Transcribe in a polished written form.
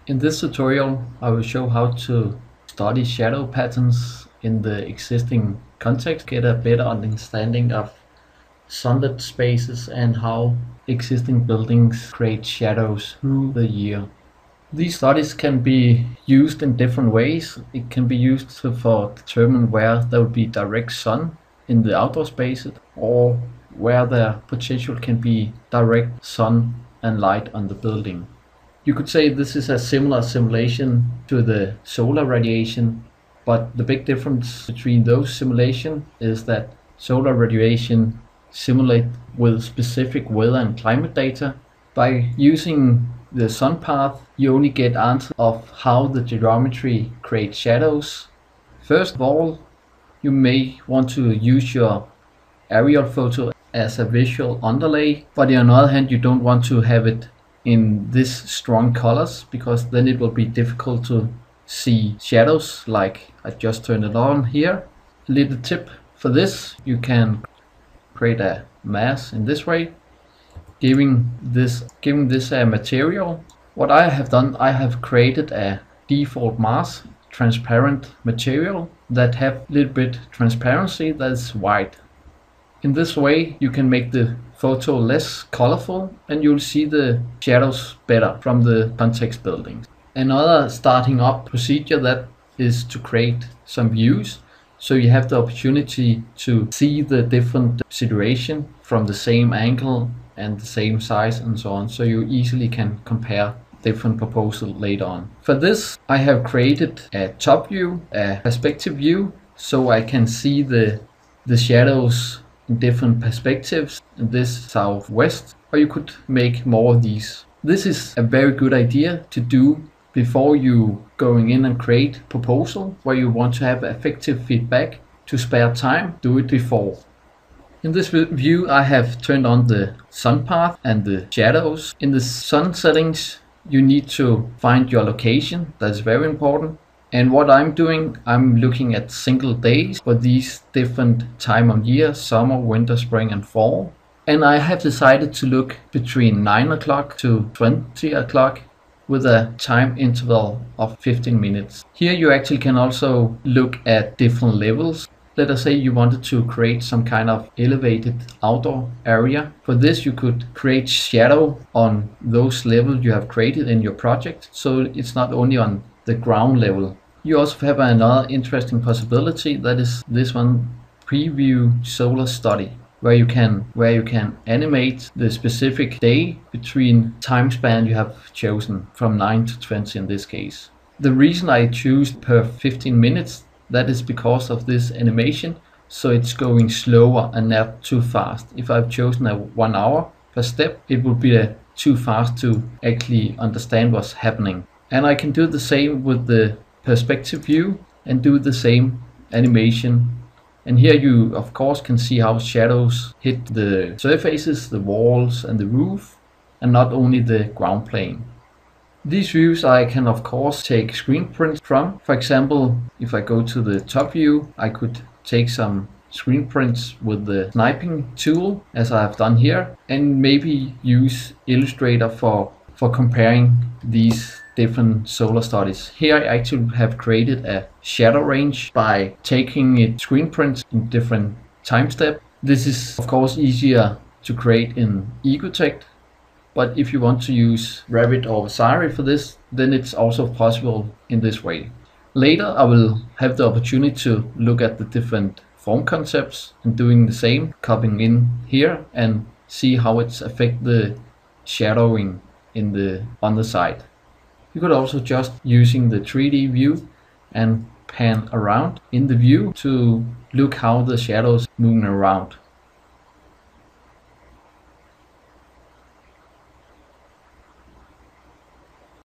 In this tutorial, I will show how to study shadow patterns in the existing context, get a better understanding of sunlit spaces and how existing buildings create shadows through the year. These studies can be used in different ways. It can be used for determine where there will be direct sun in the outdoor spaces, or where there potential can be direct sun and light on the building. You could say this is a similar simulation to the solar radiation, but the big difference between those simulations is that solar radiation simulate with specific weather and climate data. By using the sunpath, you only get answers of how the geometry creates shadows. First of all, you may want to use your aerial photo as a visual underlay, but on the other hand, you don't want to have it in this strong colors, because then it will be difficult to see shadows like I just turned it on here. A little tip for this: you can create a mask in this way, giving this a material. What I have done, I have created a default mask, transparent material that have a little bit transparency, that's white. In this way you can make the photo less colorful and you'll see the shadows better from the context building. Another starting up procedure that is to create some views, so you have the opportunity to see the different situation from the same angle and the same size and so on, so you easily can compare different proposals later on. For this I have created a top view, a perspective view, so I can see the shadows in different perspectives, in this southwest, or you could make more of these. This is a very good idea to do before you going in and create proposal where you want to have effective feedback. To spare time, do it before. In this view I have turned on the sun path and the shadows. In the sun settings you need to find your location, that's very important. And what I'm doing, I'm looking at single days for these different time of year: summer, winter, spring and fall. And I have decided to look between 9 o'clock to 20 o'clock with a time interval of 15 minutes. Here you actually can also look at different levels. Let us say you wanted to create some kind of elevated outdoor area. For this you could create shadow on those levels you have created in your project, so it's not only on the ground level. You also have another interesting possibility, that is this one, preview solar study, where you can animate the specific day between time span you have chosen, from 9 to 20 in this case. The reason I choose per 15 minutes, that is because of this animation, so it's going slower and not too fast. If I've chosen a 1 hour per step, it would be too fast to actually understand what's happening. And I can do the same with the perspective view and do the same animation. And here you of course can see how shadows hit the surfaces, the walls and the roof, and not only the ground plane. These views I can of course take screen prints from. For example, if I go to the top view, I could take some screen prints with the sniping tool, as I have done here, and maybe use Illustrator for comparing these different solar studies. Here I actually have created a shadow range by taking it screen prints in different time steps. This is of course easier to create in Ecotect, but if you want to use Revit or Vasari for this, then it's also possible in this way. Later I will have the opportunity to look at the different form concepts and doing the same, copying in here and see how it's affect the shadowing in the underside. You could also just using the 3D view and pan around in the view to look how the shadows moving around.